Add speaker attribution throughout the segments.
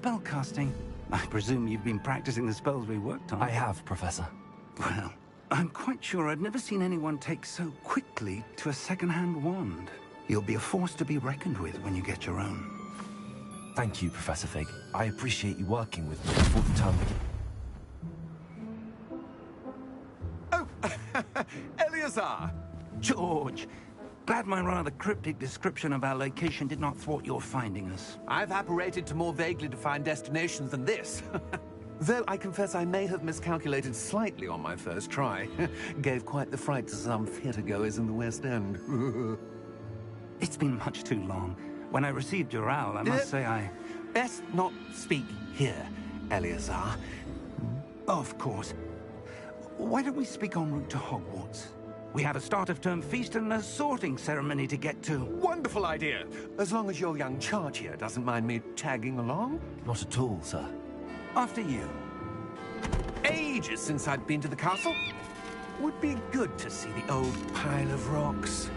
Speaker 1: spellcasting. I presume you've been practicing the spells we worked on.
Speaker 2: I have, Professor.
Speaker 1: Well, I'm quite sure I've never seen anyone take so quickly to a second-hand wand. You'll be a force to be reckoned with when you get your own.
Speaker 2: Thank you, Professor Fig. I appreciate you working with me before the term begins.
Speaker 3: Oh, Eleazar!
Speaker 1: George! Glad my rather cryptic description of our location did not thwart your finding us.
Speaker 3: I've apparated to more vaguely defined destinations than this. Though I confess I may have miscalculated slightly on my first try. Gave quite the fright to some theatre-goers in the West End.
Speaker 1: It's been much too long. When I received your owl, I must say I...
Speaker 3: Best not speak here, Eleazar.
Speaker 1: Of course. Why don't we speak en route to Hogwarts? We have a start-of-term feast and a sorting ceremony to get to.
Speaker 3: Wonderful idea! As long as your young charge here doesn't mind me tagging along.
Speaker 2: Not at all, sir.
Speaker 1: After you.
Speaker 3: Ages since I'd been to the castle. Would be good to see the old pile of rocks.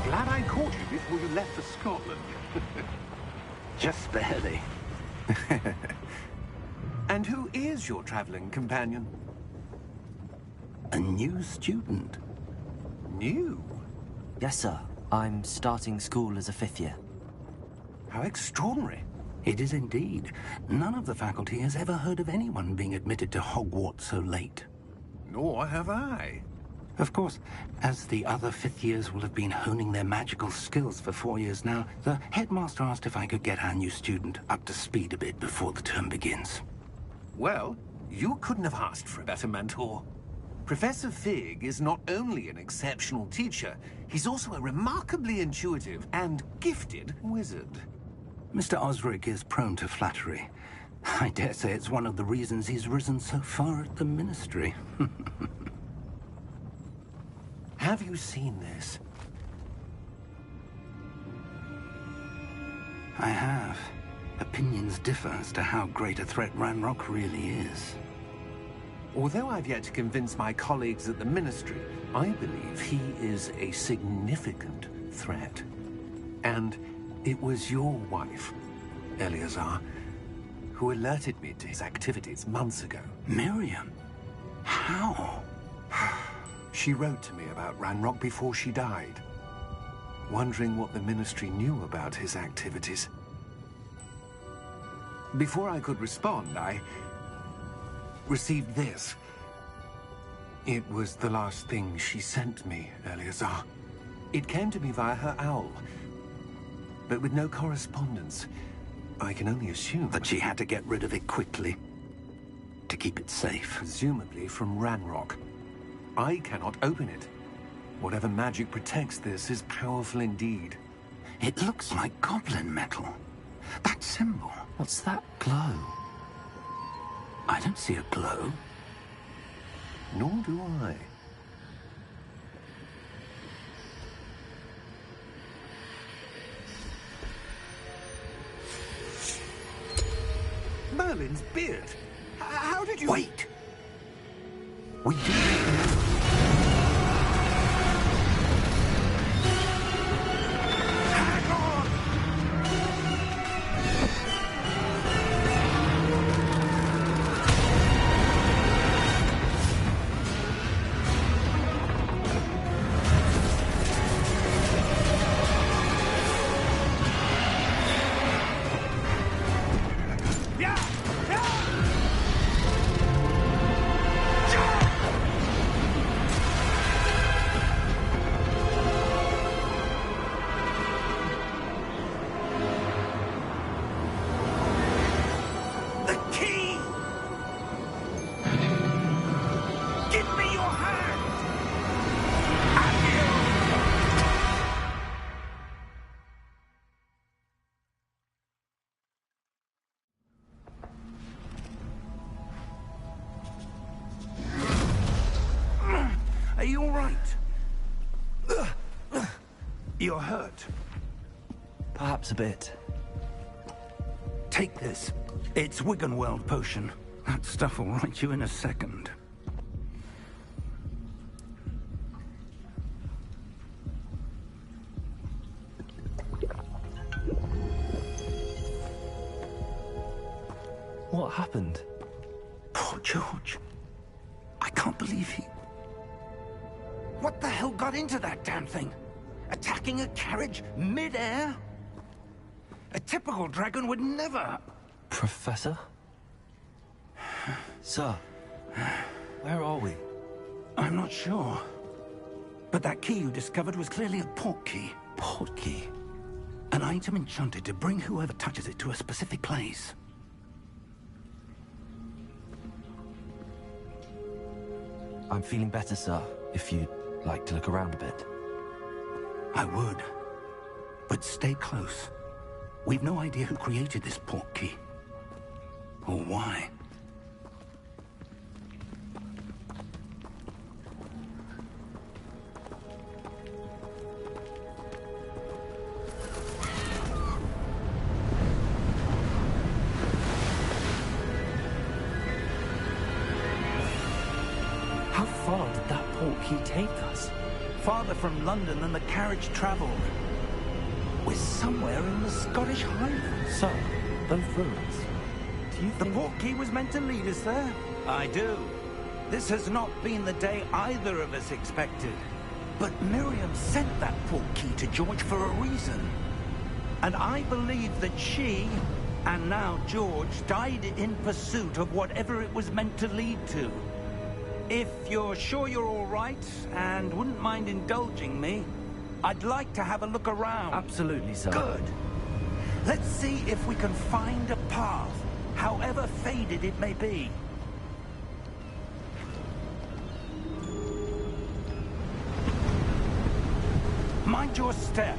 Speaker 3: Glad I caught you before you left for Scotland.
Speaker 1: Just barely.
Speaker 3: And who is your traveling companion?
Speaker 1: A new student.
Speaker 3: New?
Speaker 2: Yes, sir. I'm starting school as a 5th year.
Speaker 3: How extraordinary.
Speaker 1: It is indeed. None of the faculty has ever heard of anyone being admitted to Hogwarts so late.
Speaker 3: Nor have I.
Speaker 1: Of course, as the other 5th years will have been honing their magical skills for 4 years now, the headmaster asked if I could get our new student up to speed a bit before the term begins.
Speaker 3: Well, you couldn't have asked for a better mentor. Professor Fig is not only an exceptional teacher, he's also a remarkably intuitive and gifted wizard.
Speaker 1: Mr. Osric is prone to flattery. I dare say it's one of the reasons he's risen so far at the Ministry.
Speaker 3: Have you seen this?
Speaker 1: I have. Opinions differ as to how great a threat Ranrock really is.
Speaker 3: Although I've yet to convince my colleagues at the Ministry, I believe he is a significant threat. And it was your wife, Eleazar, who alerted me to his activities months ago.
Speaker 1: Miriam? How?
Speaker 3: She wrote to me about Ranrock before she died, wondering what the Ministry knew about his activities. Before I could respond, I received this. It was the last thing she sent me, Eleazar. It came to me via her owl, but with no correspondence. I can only assume
Speaker 1: That she had to get rid of it quickly, to keep it safe.
Speaker 3: presumably from Ranrock. I cannot open it. Whatever magic protects this is powerful indeed.
Speaker 1: It looks like goblin metal. That symbol.
Speaker 2: What's that glow?
Speaker 1: I don't see a glow.
Speaker 3: Nor do I. Merlin's beard. How did you...
Speaker 1: Wait! We do know.
Speaker 3: Hang on!
Speaker 1: You're hurt.
Speaker 2: Perhaps a bit.
Speaker 1: Take this. It's Wiggenweld potion. That stuff will right you in a second.
Speaker 2: What happened?
Speaker 1: Poor George. I can't believe he... What the hell got into that damn thing? Attacking a carriage mid-air? A typical dragon would never...
Speaker 2: Professor? Sir, where are we?
Speaker 1: I'm not sure. But that key you discovered was clearly a port key.
Speaker 2: Port key?
Speaker 1: An item enchanted to bring whoever touches it to a specific place.
Speaker 2: I'm feeling better, sir, if you'd like to look around a bit.
Speaker 1: I would. But stay close. We've no idea who created this port key. Or why.
Speaker 2: How far did that port key take us?
Speaker 1: Farther from London than the carriage traveled. We're somewhere in the Scottish Highlands.
Speaker 2: Sir, those ruins. Do you
Speaker 1: The
Speaker 2: think...
Speaker 1: port key was meant to lead us there? I do. This has not been the day either of us expected. But Miriam sent that port key to George for a reason. And I believe that she, and now George, died in pursuit of whatever it was meant to lead to. If you're sure you're all right, and wouldn't mind indulging me, I'd like to have a look around.
Speaker 2: Absolutely, sir.
Speaker 1: Good. Let's see if we can find a path, however faded it may be. Mind your step.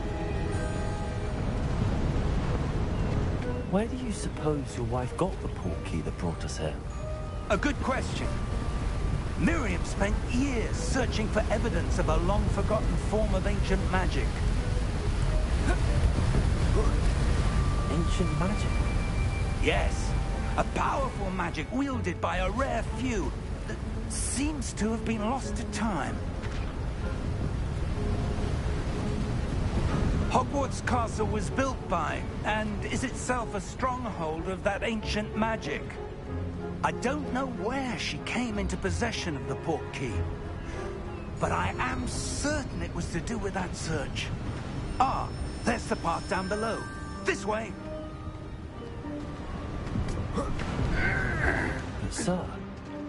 Speaker 2: Where do you suppose your wife got the port key that brought us here?
Speaker 1: A good question. Miriam spent years searching for evidence of a long-forgotten form of ancient magic.
Speaker 2: Ancient magic?
Speaker 1: Yes, a powerful magic wielded by a rare few that seems to have been lost to time. Hogwarts Castle was built by, and is itself a stronghold of that ancient magic. I don't know where she came into possession of the port key, but I am certain it was to do with that search. Ah, there's the path down below. This way.
Speaker 2: But sir,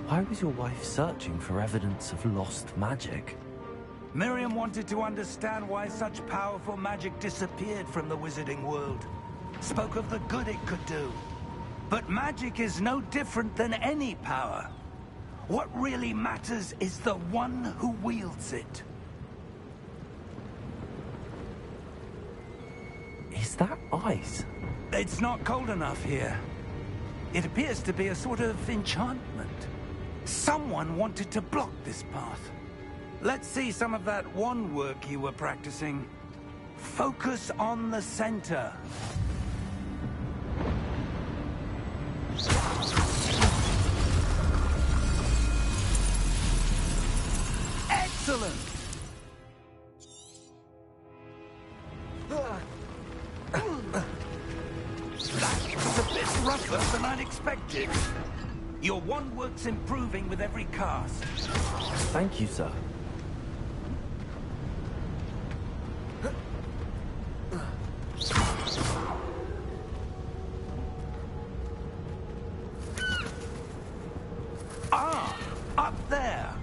Speaker 2: why was your wife searching for evidence of lost magic?
Speaker 1: Miriam wanted to understand why such powerful magic disappeared from the wizarding world. Spoke of the good it could do. But magic is no different than any power. What really matters is the one who wields it.
Speaker 2: Is that ice?
Speaker 1: It's not cold enough here. It appears to be a sort of enchantment. Someone wanted to block this path. Let's see some of that wand work you were practicing. Focus on the center. Excellent! That was a bit rougher than I'd expected. Your wand work's improving with every cast.
Speaker 2: Thank you, sir.
Speaker 1: Ah! Up there!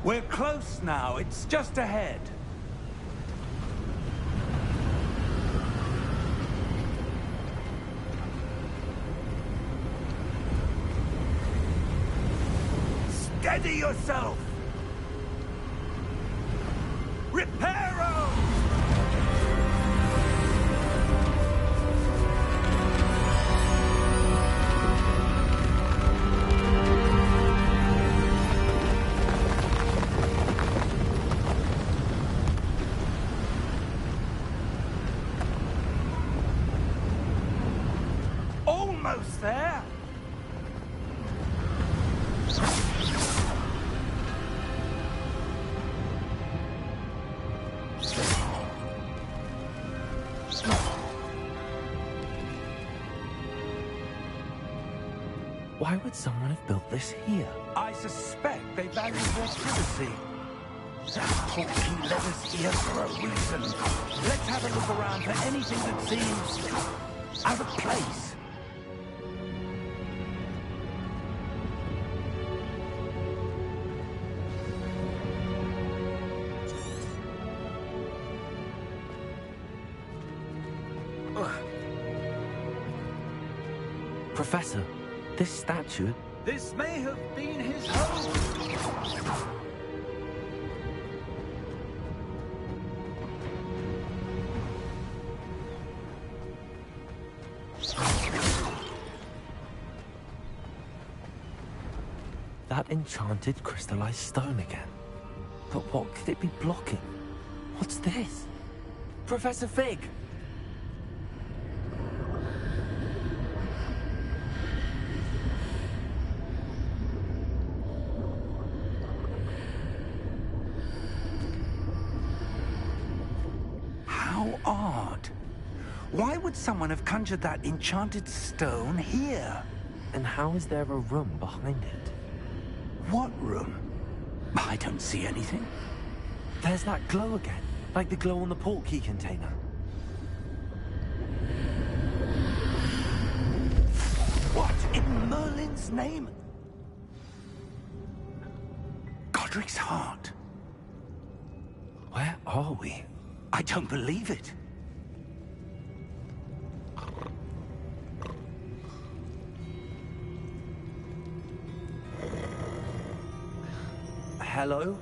Speaker 1: We're close now. It's just ahead. Steady yourself! Reparo! Almost there!
Speaker 2: Why would someone have built this here?
Speaker 1: I suspect they value their privacy. That portkey led us here for a reason. Let's have a look around for anything that seems out of place.
Speaker 2: Professor, this statue...
Speaker 1: This may have been his home.
Speaker 2: That enchanted crystallized stone again. But what could it be blocking? What's this? Professor Fig!
Speaker 1: How odd. Why would someone have conjured that enchanted stone here?
Speaker 2: And how is there a room behind it?
Speaker 1: What room? I don't see anything.
Speaker 2: There's that glow again, like the glow on the portkey container.
Speaker 1: What in Merlin's name? Godric's heart.
Speaker 2: Where are we?
Speaker 1: I don't believe it.
Speaker 2: Hello?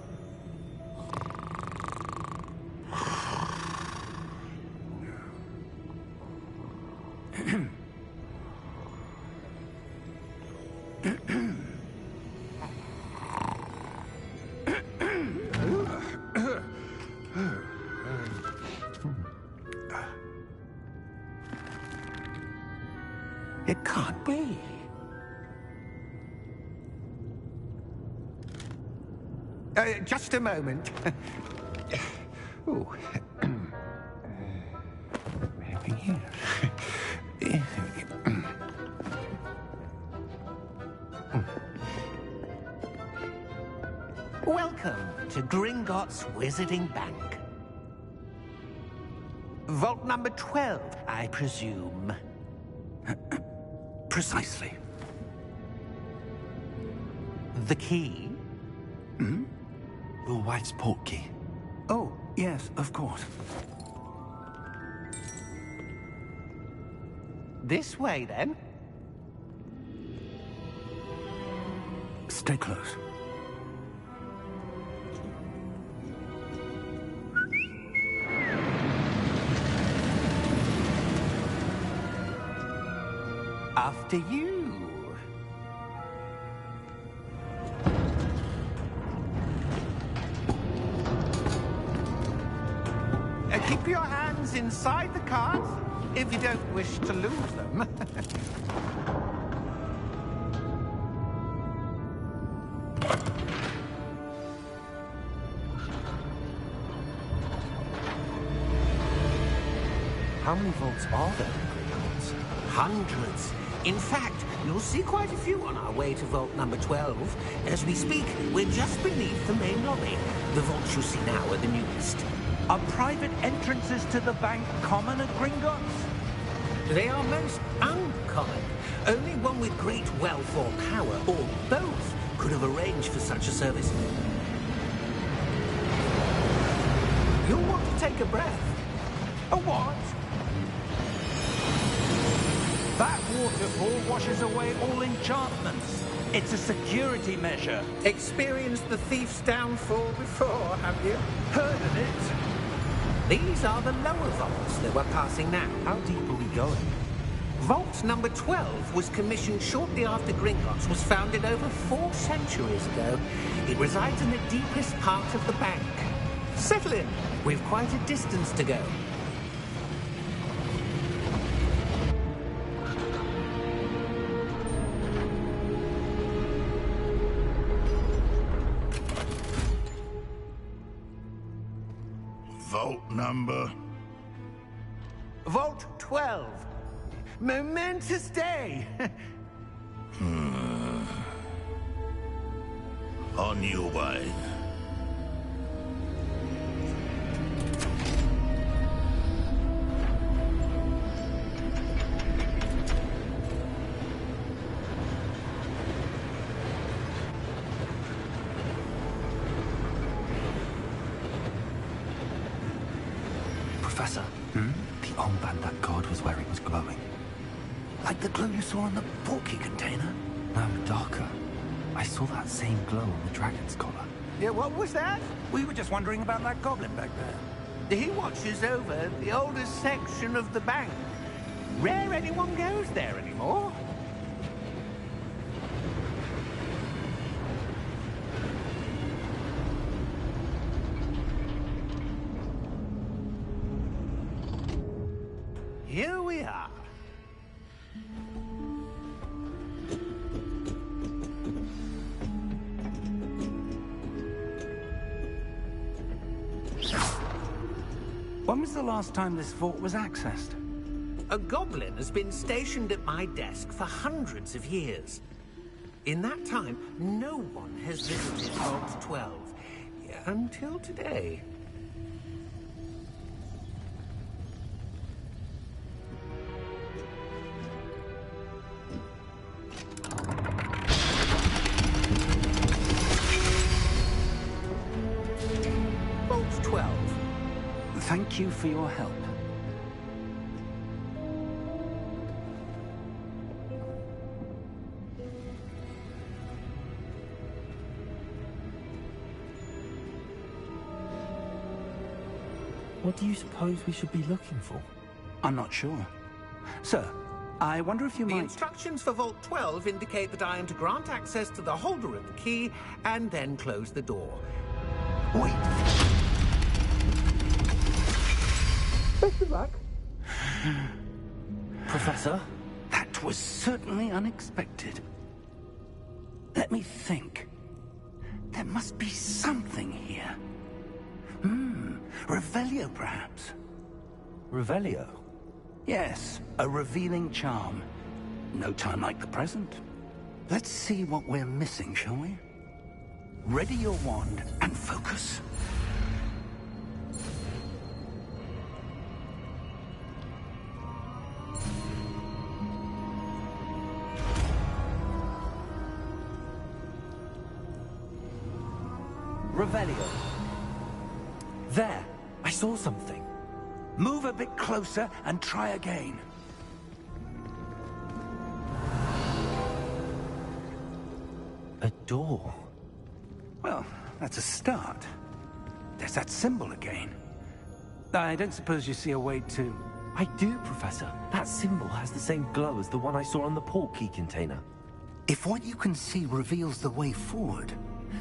Speaker 3: It can't be. Just a moment. Oh. Maybe here.
Speaker 4: Welcome to Gringotts Wizarding Bank. Vault number 12, I presume.
Speaker 1: Precisely.
Speaker 4: The key?
Speaker 2: Your wife's portkey.
Speaker 1: Oh, yes, of course.
Speaker 4: This way, then.
Speaker 1: Stay close.
Speaker 4: After you. Keep your hands inside the cart if you don't wish to lose them.
Speaker 2: How many vaults are there in Gringotts?
Speaker 4: Hundreds. In fact, you'll see quite a few on our way to vault number 12. As we speak, we're just beneath the main lobby. The vaults you see now are the newest.
Speaker 1: Are private entrances to the bank common at Gringotts?
Speaker 4: They are most uncommon. Only one with great wealth or power, or both, could have arranged for such a service. You'll want to take a breath.
Speaker 1: A what? That waterfall washes away all enchantments. It's a security measure.
Speaker 4: Experienced the thief's downfall before, have you?
Speaker 1: Heard of it?
Speaker 4: These are the lower vaults that we're passing now.
Speaker 2: How deep are we going?
Speaker 4: Vault number 12 was commissioned shortly after Gringotts was founded over 4 centuries ago. It resides in the deepest part of the bank. Settle in. We've quite a distance to go.
Speaker 5: Vault number?
Speaker 1: Vault 12. Momentous day.
Speaker 5: On your way.
Speaker 2: Professor, the armband that guard was wearing was glowing.
Speaker 1: Like the glow you saw in the porky container?
Speaker 2: No, darker. I saw that same glow on the dragon's collar.
Speaker 1: Yeah, what was that? We were just wondering about that goblin back there.
Speaker 4: He watches over the oldest section of the bank. Rare anyone goes there anymore. Here we are.
Speaker 1: When was the last time this vault was accessed?
Speaker 4: A goblin has been stationed at my desk for hundreds of years. In that time, no one has visited Vault 12. Until today. Vault 12.
Speaker 1: Thank you for your help.
Speaker 2: What do you suppose we should be looking for?
Speaker 1: I'm not sure. Sir, I wonder if you
Speaker 4: The
Speaker 1: might...
Speaker 4: instructions for Vault 12 indicate that I am to grant access to the holder of the key and then close the door.
Speaker 1: Wait.
Speaker 4: Best of luck.
Speaker 2: Professor?
Speaker 1: That was certainly unexpected. Let me think. There must be something here. Revelio, perhaps?
Speaker 2: Revelio?
Speaker 1: Yes, a revealing charm. No time like the present. Let's see what we're missing, shall we? Ready your wand and focus. Revelio.
Speaker 2: There! I saw something.
Speaker 1: Move a bit closer and try again.
Speaker 2: A door.
Speaker 1: Well, that's a start. There's that symbol again. I don't suppose you see a way to...
Speaker 2: I do, Professor. That symbol has the same glow as the one I saw on the port key container.
Speaker 1: If what you can see reveals the way forward,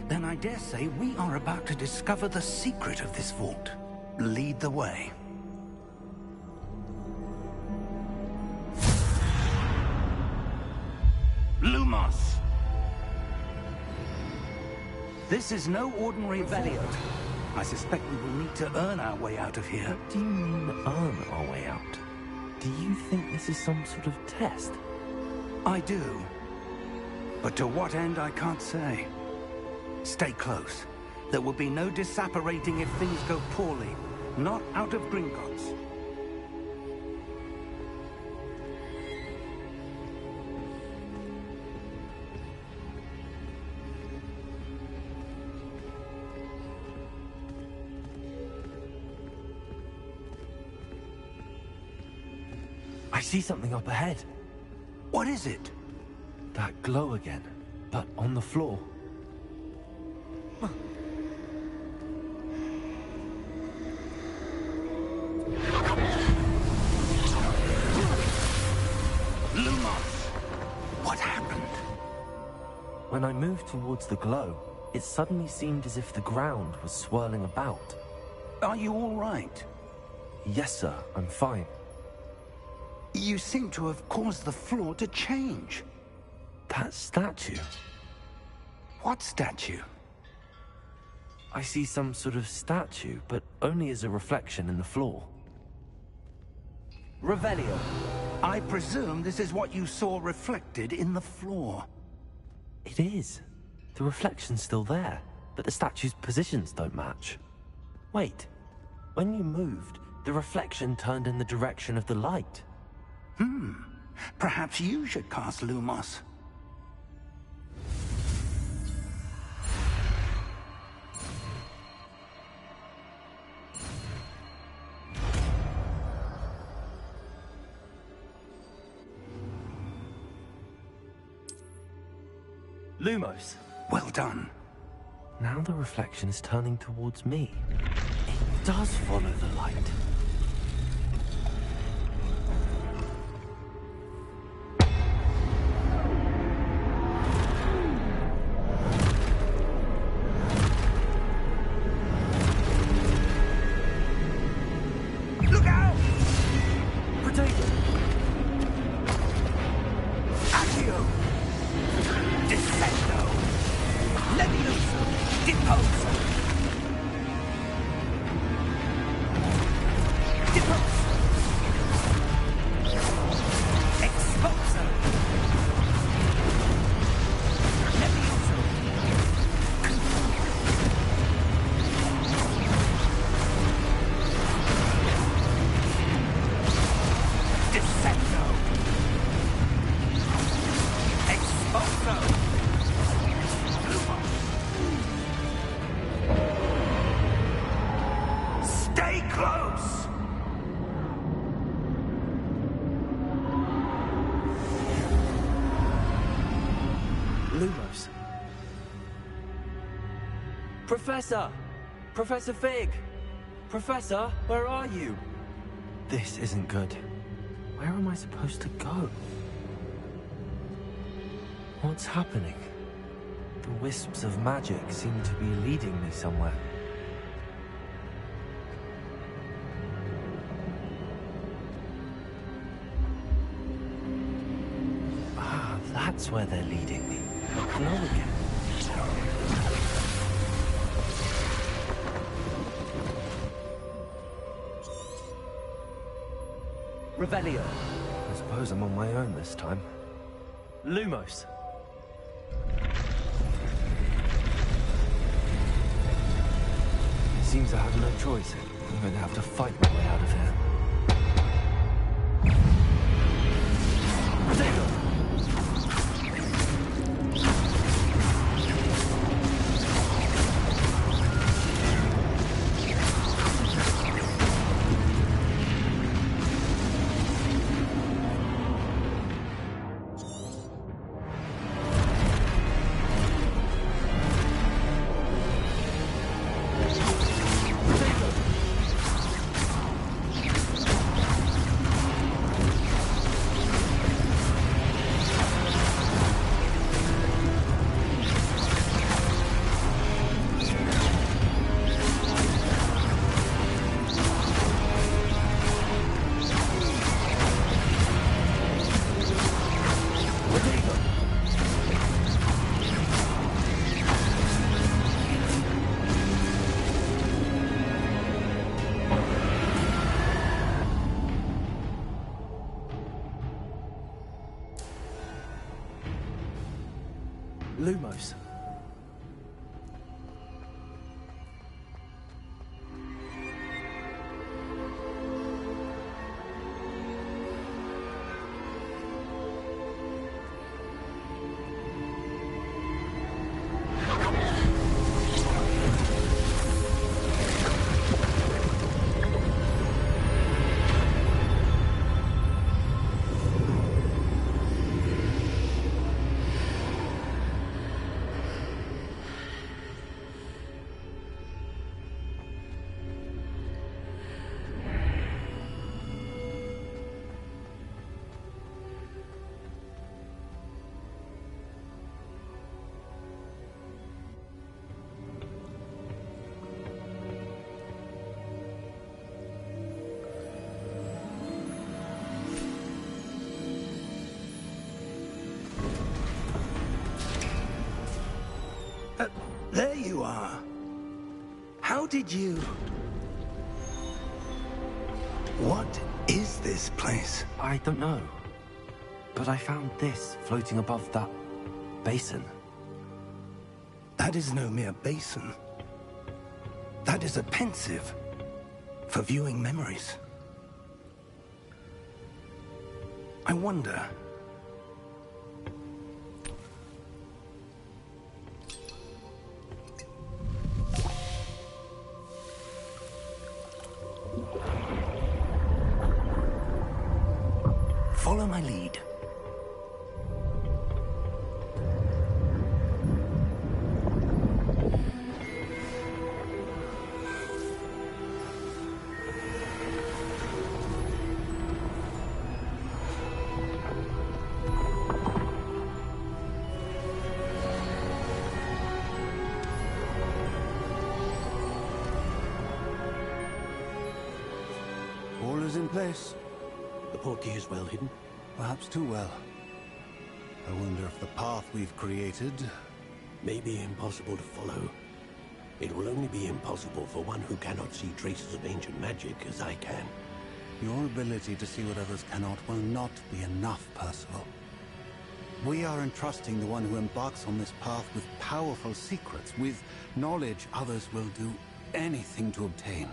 Speaker 1: then I dare say we are about to discover the secret of this vault. Lead the way. Lumos! This is no ordinary Veliot. I suspect we will need to earn our way out of here.
Speaker 2: What do you mean, earn our way out? Do you think this is some sort of test?
Speaker 1: I do. But to what end, I can't say. Stay close. There will be no disapparating if things go poorly. Not out of Gringotts.
Speaker 2: I see something up ahead.
Speaker 1: What is it?
Speaker 2: That glow again. but on the floor.
Speaker 1: Lumos! What happened?
Speaker 2: When I moved towards the glow, it suddenly seemed as if the ground was swirling about.
Speaker 1: Are you all right?
Speaker 2: Yes, sir, I'm fine.
Speaker 1: You seem to have caused the floor to change.
Speaker 2: That statue.
Speaker 1: What statue?
Speaker 2: I see some sort of statue, but only as a reflection in the floor.
Speaker 1: Revelio, I presume this is what you saw reflected in the floor.
Speaker 2: It is. The reflection's still there, but the statue's positions don't match. Wait, when you moved, the reflection turned in the direction of the light.
Speaker 1: Perhaps you should cast Lumos.
Speaker 2: Lumos!
Speaker 1: Well done.
Speaker 2: Now the reflection is turning towards me. It does follow the light.
Speaker 1: Look out!
Speaker 2: Potato!
Speaker 1: Accio! Descendo! Levioso! Deposo! Deposo! Exposo! Levioso! Descendo! Exposo! Stay close!
Speaker 2: Lumos. Professor! Professor Fig! Professor, where are you? This isn't good. Where am I supposed to go? What's happening? The wisps of magic seem to be leading me somewhere. Ah, that's where they're leading me. Glow again.
Speaker 1: Revelio.
Speaker 2: I suppose I'm on my own this time. Lumos. It seems I have no choice. I'm going to have to fight my way out of here. Potato! Lumos.
Speaker 1: you are. How did you... What is this place?
Speaker 2: I don't know. But I found this floating above that basin.
Speaker 1: That is no mere basin. That is a pensive for viewing memories. I wonder... Follow my lead.
Speaker 6: All is in place.
Speaker 7: The portkey is well hidden.
Speaker 6: Perhaps too well. I wonder if the path we've created...
Speaker 7: May be impossible to follow. It will only be impossible for one who cannot see traces of ancient magic as I can.
Speaker 6: Your ability to see what others cannot will not be enough, Percival. We are entrusting the one who embarks on this path with powerful secrets, with knowledge others will do anything to obtain.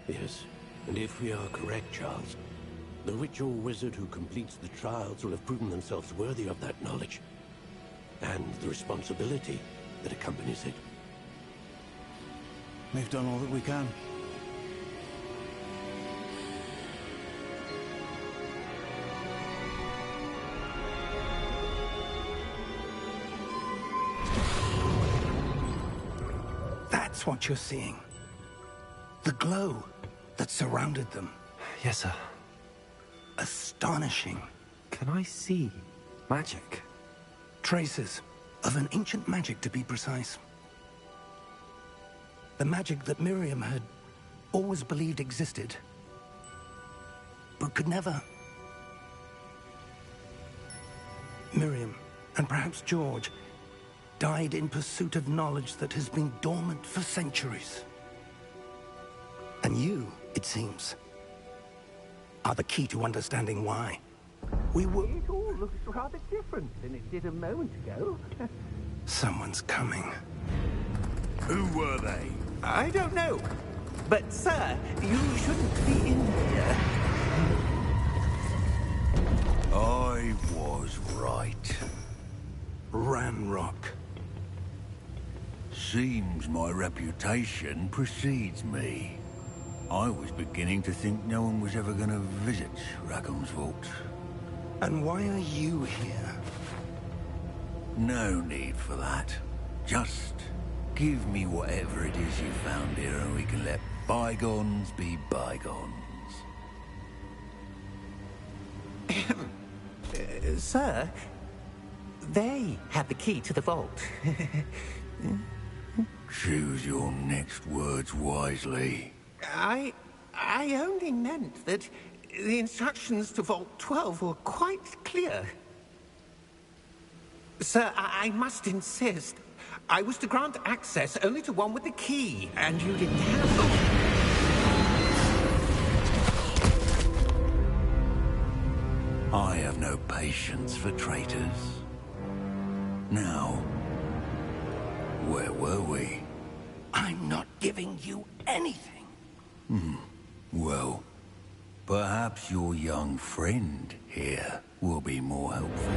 Speaker 7: Yes, and if we are correct, Charles, the ritual wizard who completes the trials will have proven themselves worthy of that knowledge, and the responsibility that accompanies it.
Speaker 6: We've done all that we can.
Speaker 1: That's what you're seeing. The glow that surrounded them.
Speaker 2: Yes, sir.
Speaker 1: Astonishing.
Speaker 2: Can I see magic?
Speaker 1: Traces of an ancient magic, to be precise. The magic that Miriam had always believed existed, but could never. Miriam, and perhaps George, died in pursuit of knowledge that has been dormant for centuries. And you, it seems, are the key to understanding why. We were...
Speaker 4: It all looks rather different than it did a moment ago.
Speaker 1: Someone's coming.
Speaker 5: Who were they?
Speaker 4: I don't know. But, sir, you shouldn't be in here.
Speaker 5: I was right.
Speaker 1: Ranrock.
Speaker 5: Seems my reputation precedes me. I was beginning to think no one was ever going to visit Rackham's vault.
Speaker 1: And why are you here?
Speaker 5: No need for that. Just give me whatever it is you found here and we can let bygones be bygones.
Speaker 4: Sir, they have the key to the vault.
Speaker 5: Choose your next words wisely.
Speaker 4: I only meant that the instructions to Vault 12 were quite clear. Sir, I must insist. I was to grant access only to one with the key, and you didn't have them.
Speaker 5: I have no patience for traitors. Now, where were we?
Speaker 1: I'm not giving you anything.
Speaker 5: Well, perhaps your young friend here will be more helpful.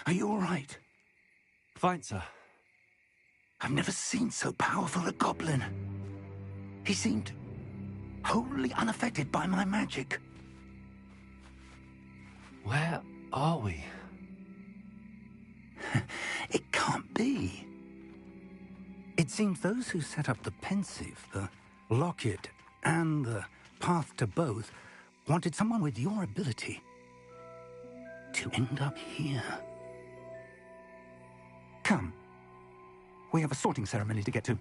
Speaker 1: Are you all right?
Speaker 2: Fine, sir.
Speaker 1: I've never seen so powerful a goblin. He seemed wholly unaffected by my magic.
Speaker 2: Where are we?
Speaker 1: It can't be. It seems those who set up the pensive, the locket, and the path to both wanted someone with your ability to end up here. Come. We have a sorting ceremony to get to.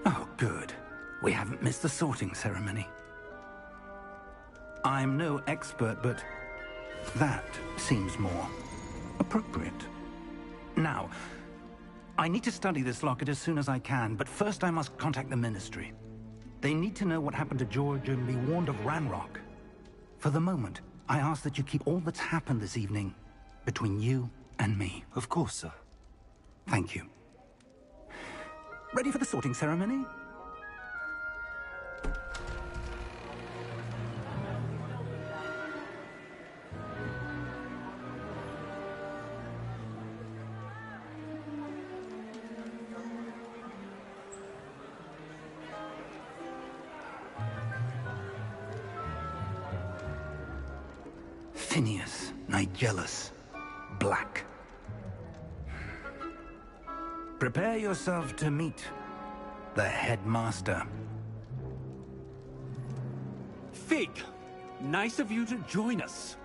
Speaker 1: Oh, good. We haven't missed the sorting ceremony. I'm no expert, but that seems more appropriate. Now, I need to study this locket as soon as I can, but first I must contact the Ministry. They need to know what happened to George and be warned of Ranrock. For the moment, I ask that you keep all that's happened this evening between you and me.
Speaker 2: Of course, sir.
Speaker 1: Thank you. Ready for the sorting ceremony? Phineas, Nigellus, Black. Prepare yourself to meet the headmaster.
Speaker 8: Fig, nice of you to join us.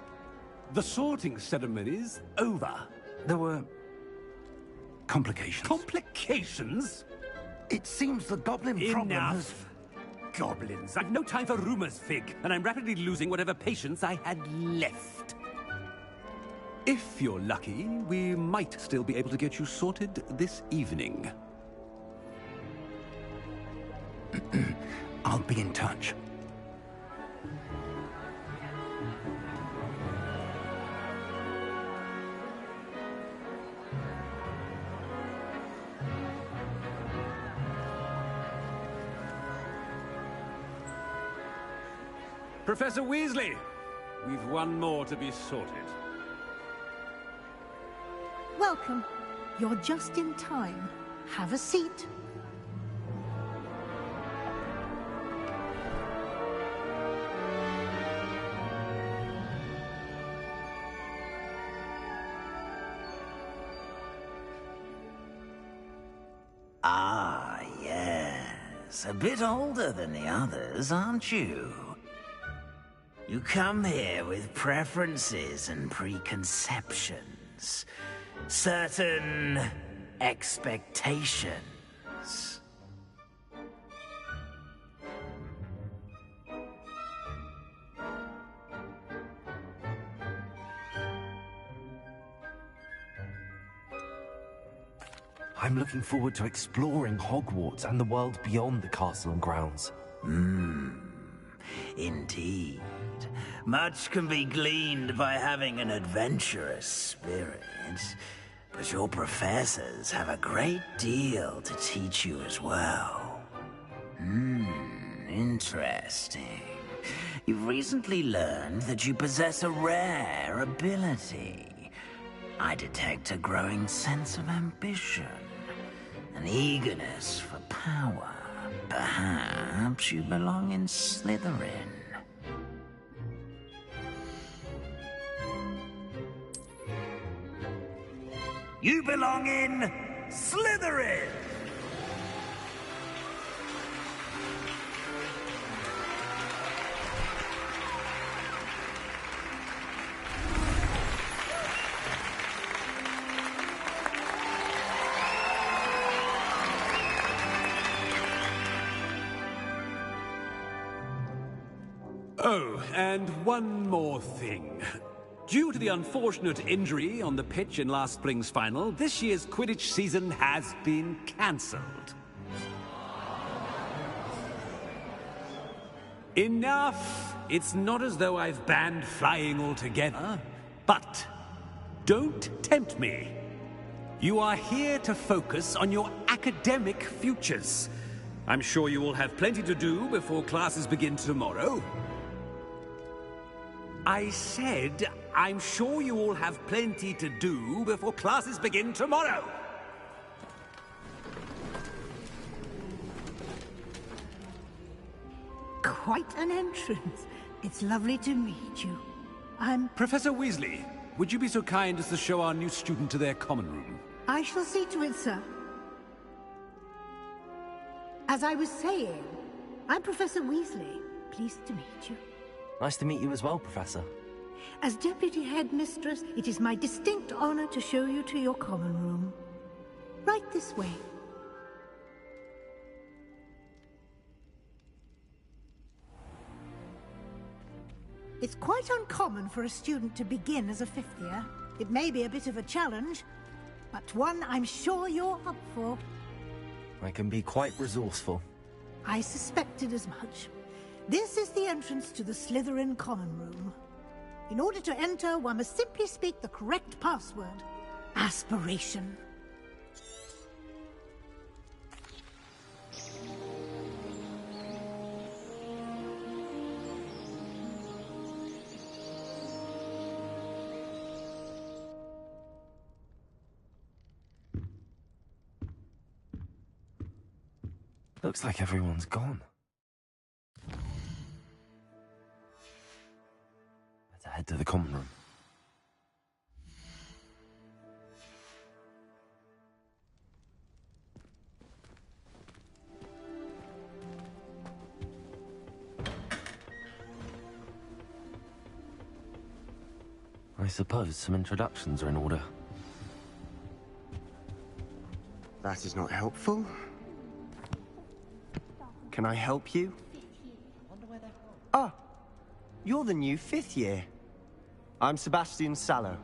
Speaker 8: The sorting ceremony's over.
Speaker 1: There were complications.
Speaker 8: Complications?
Speaker 1: It seems the goblin problem has...
Speaker 8: Enough. Goblins. I've no time for rumors, Fig, and I'm rapidly losing whatever patience I had left. If you're lucky, we might still be able to get you sorted this evening.
Speaker 1: I'll be in touch.
Speaker 8: Professor Weasley, we've one more to be sorted.
Speaker 9: Welcome. You're just in time. Have a seat.
Speaker 10: Ah, yes. A bit older than the others, aren't you? You come here with preferences and preconceptions. Certain expectations.
Speaker 2: I'm looking forward to exploring Hogwarts and the world beyond the castle and grounds.
Speaker 10: Indeed. Much can be gleaned by having an adventurous spirit, but your professors have a great deal to teach you as well. Interesting. You've recently learned that you possess a rare ability. I detect a growing sense of ambition, an eagerness for power. Perhaps you belong in Slytherin. You belong in Slytherin!
Speaker 8: Oh, and one more thing. Due to the unfortunate injury on the pitch in last spring's final, this year's Quidditch season has been cancelled. Enough! It's not as though I've banned flying altogether, but don't tempt me. You are here to focus on your academic futures. I'm sure you will have plenty to do before classes begin tomorrow. I said, I'm sure you all have plenty to do before classes begin tomorrow.
Speaker 9: Quite an entrance. It's lovely to meet you. I'm...
Speaker 8: Professor Weasley, would you be so kind as to show our new student to their common room?
Speaker 9: I shall see to it, sir. As I was saying, I'm Professor Weasley. Pleased to meet you.
Speaker 2: Nice to meet you as well, Professor.
Speaker 9: As Deputy Headmistress, it is my distinct honor to show you to your common room. Right this way. It's quite uncommon for a student to begin as a fifth year. It may be a bit of a challenge, but one I'm sure you're up for.
Speaker 2: I can be quite resourceful.
Speaker 9: I suspected as much. This is the entrance to the Slytherin common room. In order to enter, one must simply speak the correct password. Aspiration.
Speaker 2: Looks like everyone's gone. Better head to the common room. I suppose some introductions are in order.
Speaker 11: That is not helpful. Can I help you? Ah, you're the new fifth year. I'm Sebastian Sallow.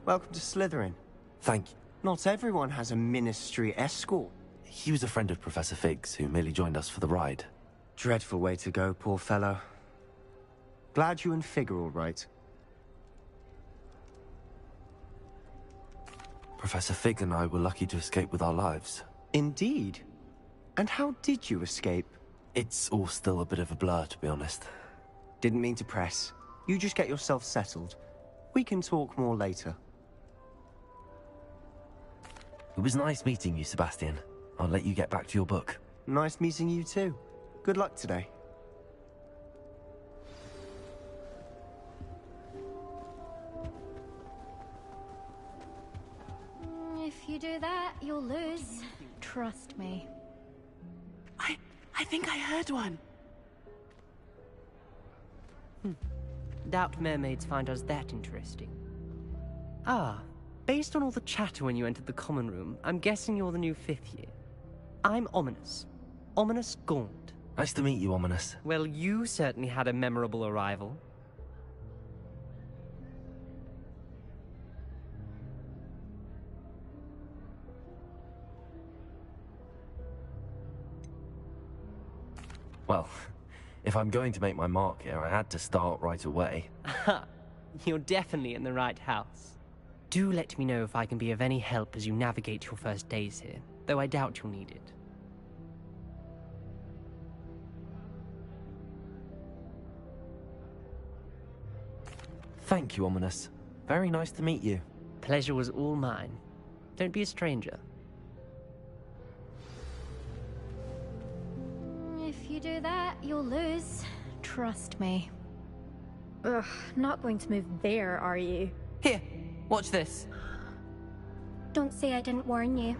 Speaker 11: Welcome to Slytherin.
Speaker 2: Thank you.
Speaker 11: Not everyone has a ministry escort.
Speaker 2: He was a friend of Professor Fig's who merely joined us for the ride.
Speaker 11: Dreadful way to go, poor fellow. Glad you and Fig are all right.
Speaker 2: Professor Fig and I were lucky to escape with our lives.
Speaker 11: Indeed. And how did you escape?
Speaker 2: It's all still a bit of a blur, to be honest.
Speaker 11: Didn't mean to press. You just get yourself settled. We can talk more later.
Speaker 2: It was nice meeting you, Sebastian. I'll let you get back to your book.
Speaker 11: Nice meeting you too. Good luck today.
Speaker 12: If you do that, you'll lose. Trust me.
Speaker 13: I think I heard one. doubt mermaids find us that interesting. Ah, based on all the chatter when you entered the common room, I'm guessing you're the new 5th year. I'm Ominous. Ominous Gaunt.
Speaker 2: Nice to meet you, Ominous.
Speaker 13: Well, you certainly had a memorable arrival.
Speaker 2: Well, if I'm going to make my mark here, I had to start right away.
Speaker 13: Aha! You're definitely in the right house. Do let me know if I can be of any help as you navigate your first days here, though I doubt you'll need it.
Speaker 2: Thank you, Ominous. Very nice to meet you.
Speaker 13: Pleasure was all mine. Don't be a stranger.
Speaker 12: If you do that, you'll lose. Trust me. Ugh, not going to move there, are you?
Speaker 13: Here, watch this.
Speaker 12: Don't say I didn't warn you.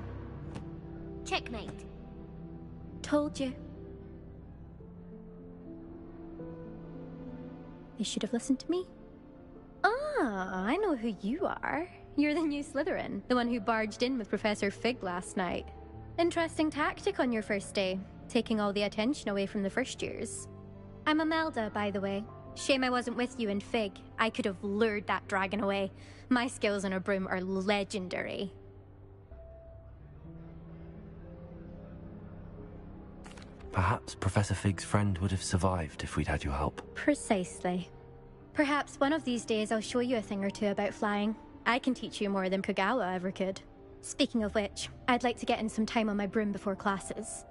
Speaker 12: Checkmate. Told you. You should have listened to me. Ah, I know who you are. You're the new Slytherin, the one who barged in with Professor Fig last night. Interesting tactic on your first day, taking all the attention away from the first years. I'm Imelda, by the way. Shame I wasn't with you in Fig. I could have lured that dragon away. My skills on a broom are legendary.
Speaker 2: Perhaps Professor Fig's friend would have survived if we'd had your help.
Speaker 12: Precisely. Perhaps one of these days I'll show you a thing or two about flying. I can teach you more than Kogawa ever could. Speaking of which, I'd like to get in some time on my broom before classes.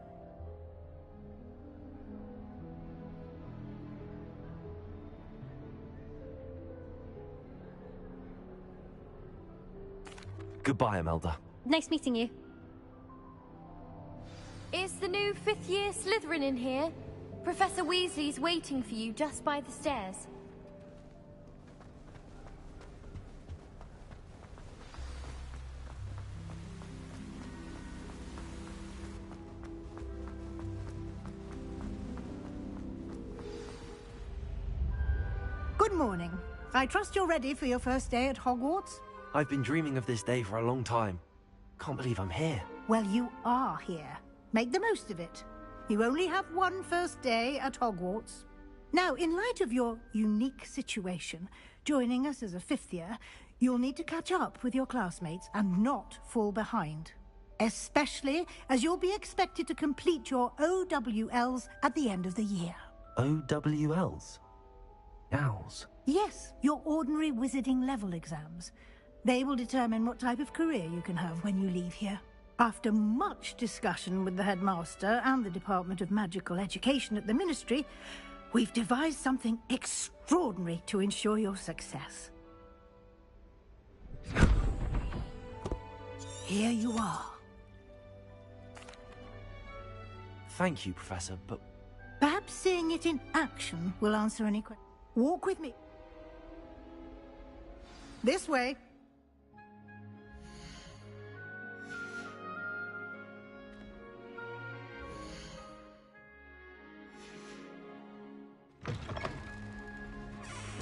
Speaker 2: Goodbye, Imelda.
Speaker 12: Nice meeting you.
Speaker 14: Is the new 5th year Slytherin in here? Professor Weasley's waiting for you just by the stairs.
Speaker 9: Good morning. I trust you're ready for your first day at Hogwarts?
Speaker 2: I've been dreaming of this day for a long time. Can't believe I'm here.
Speaker 9: Well, you are here. Make the most of it. You only have one first day at Hogwarts. Now, in light of your unique situation, joining us as a 5th year, you'll need to catch up with your classmates and not fall behind. Especially as you'll be expected to complete your OWLs at the end of the year.
Speaker 2: OWLs? Owls?
Speaker 9: Yes, your ordinary wizarding level exams. They will determine what type of career you can have when you leave here. After much discussion with the headmaster and the Department of Magical Education at the Ministry, we've devised something extraordinary to ensure your success. Here you are.
Speaker 2: Thank you, Professor, but...
Speaker 9: Perhaps seeing it in action will answer any questions. Walk with me. This way.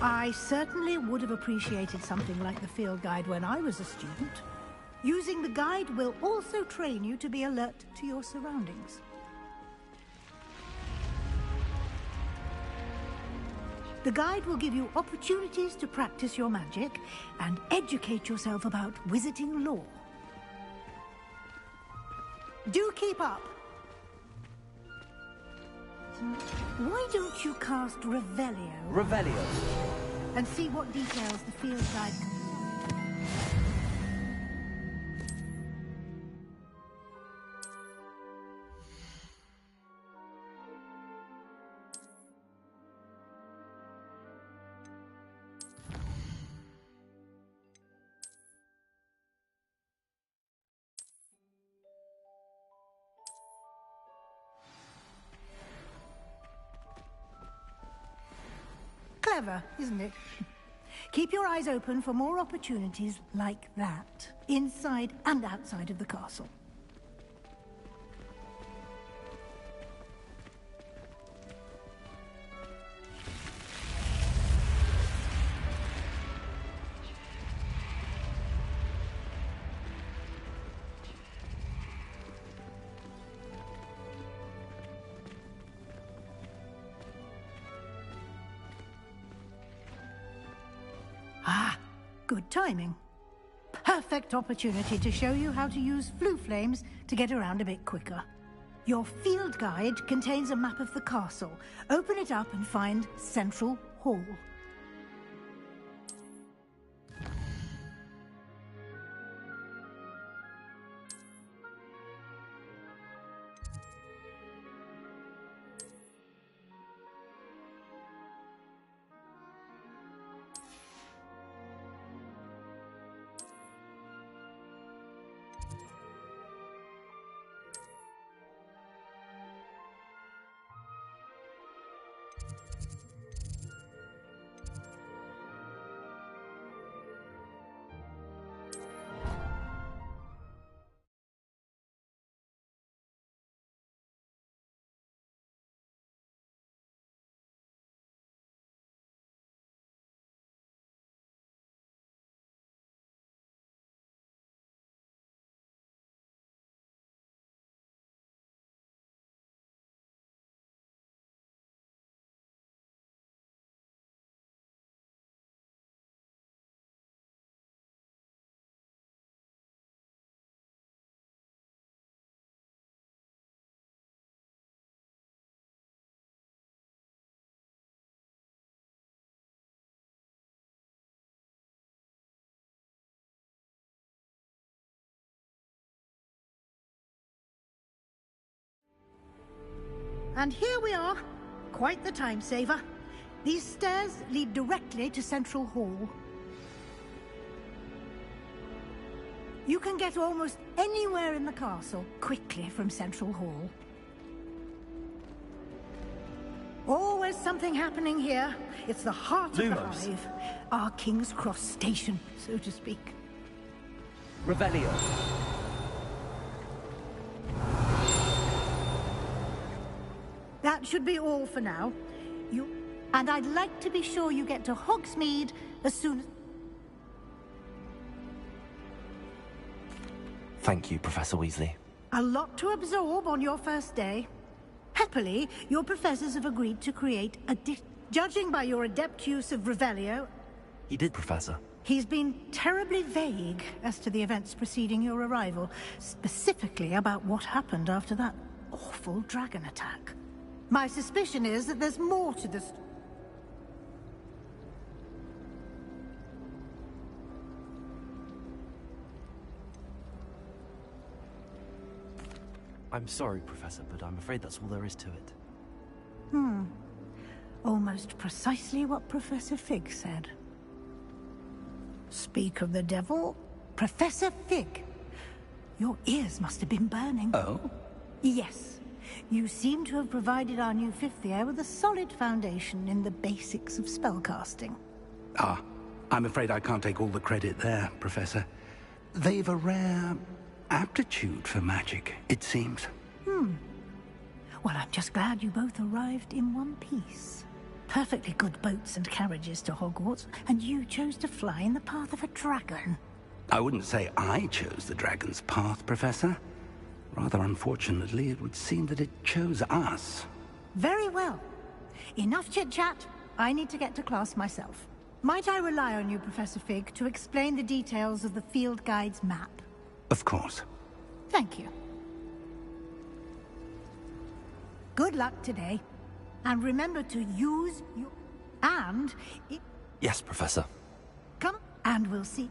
Speaker 9: I certainly would have appreciated something like the field guide when I was a student. Using the guide will also train you to be alert to your surroundings. The guide will give you opportunities to practice your magic and educate yourself about wizarding lore. Do keep up. Why don't you cast Revelio?
Speaker 2: Revelio.
Speaker 9: And see what details the field guide can... Clever, isn't it? Keep your eyes open for more opportunities like that, inside and outside of the castle. Good timing. Perfect opportunity to show you how to use flue flames to get around a bit quicker. Your field guide contains a map of the castle. Open it up and find Central Hall. And here we are. Quite the time saver. These stairs lead directly to Central Hall. You can get almost anywhere in the castle quickly from Central Hall. Always something happening here. It's the heart of the Hive. Our King's Cross station, so to speak.
Speaker 2: Revelio.
Speaker 9: That should be all for now. And I'd like to be sure you get to Hogsmeade as soon as...
Speaker 2: Thank you, Professor Weasley.
Speaker 9: A lot to absorb on your first day. Happily, your professors have agreed to create a judging by your adept use of Revelio...
Speaker 2: He did, Professor.
Speaker 9: He's been terribly vague as to the events preceding your arrival, specifically about what happened after that awful dragon attack. My suspicion is that there's more to this...
Speaker 2: I'm sorry, Professor, but I'm afraid that's all there is to it.
Speaker 9: Almost precisely what Professor Fig said. Speak of the devil, Professor Fig. Your ears must have been burning.
Speaker 1: Oh?
Speaker 9: Yes. You seem to have provided our new fifth year with a solid foundation in the basics of spellcasting.
Speaker 1: Ah, I'm afraid I can't take all the credit there, Professor. They've a rare aptitude for magic, it seems.
Speaker 9: Well, I'm just glad you both arrived in one piece. Perfectly good boats and carriages to Hogwarts, and you chose to fly in the path of a dragon.
Speaker 1: I wouldn't say I chose the dragon's path, Professor. Rather unfortunately, it would seem that it chose us.
Speaker 9: Very well. Enough chit-chat. I need to get to class myself. Might I rely on you, Professor Fig, to explain the details of the field guide's map?
Speaker 1: Of course.
Speaker 9: Thank you. Good luck today. And remember to use your... And...
Speaker 2: Yes, Professor.
Speaker 9: Come, and we'll see...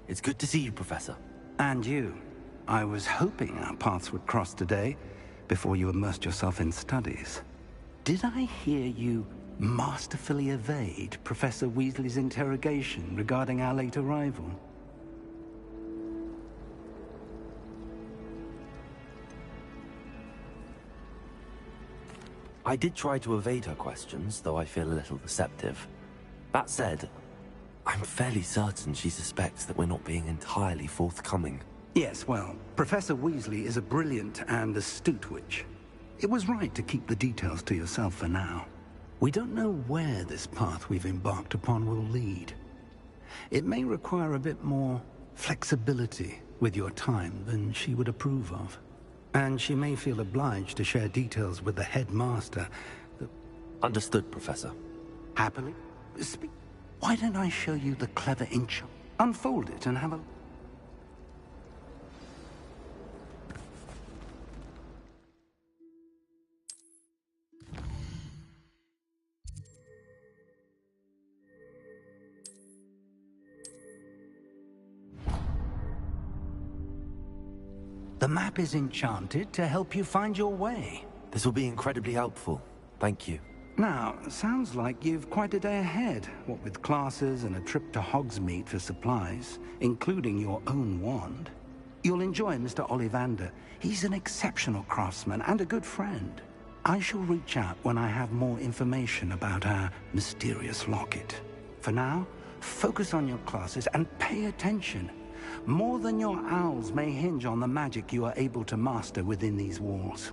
Speaker 2: It's good to see you, Professor.
Speaker 6: And you. I was hoping our paths would cross today, before you immersed yourself in studies. Did I hear you masterfully evade Professor Weasley's interrogation regarding our late arrival?
Speaker 2: I did try to evade her questions, though I feel a little deceptive. That said, I'm fairly certain she suspects that we're not being entirely forthcoming.
Speaker 6: Yes, well, Professor Weasley is a brilliant and astute witch. It was right to keep the details to yourself for now. We don't know where this path we've embarked upon will lead. It may require a bit more flexibility with your time than she would approve of. And she may feel obliged to share details with the headmaster.
Speaker 2: Understood, Professor.
Speaker 6: Happily? Why don't I show you the clever inch? Unfold it and have a... The map is enchanted to help you find your way.
Speaker 2: This will be incredibly helpful. Thank you.
Speaker 6: Now, sounds like you've quite a day ahead, what with classes and a trip to Hogsmeade for supplies, including your own wand. You'll enjoy Mr. Ollivander. He's an exceptional craftsman and a good friend. I shall reach out when I have more information about our mysterious locket. For now, focus on your classes and pay attention. More than your owls may hinge on the magic you are able to master within these walls.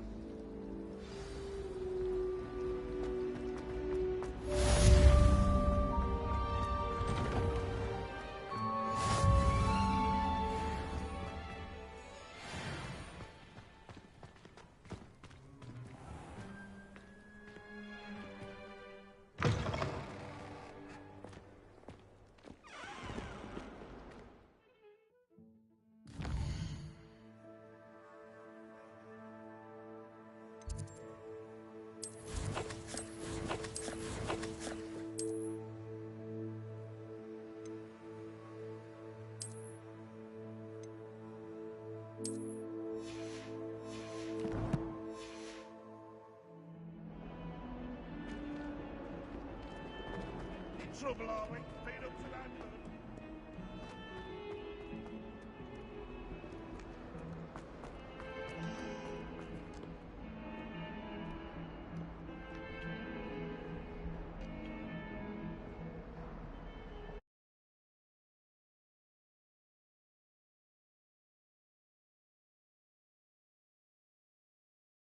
Speaker 1: Trouble, are we?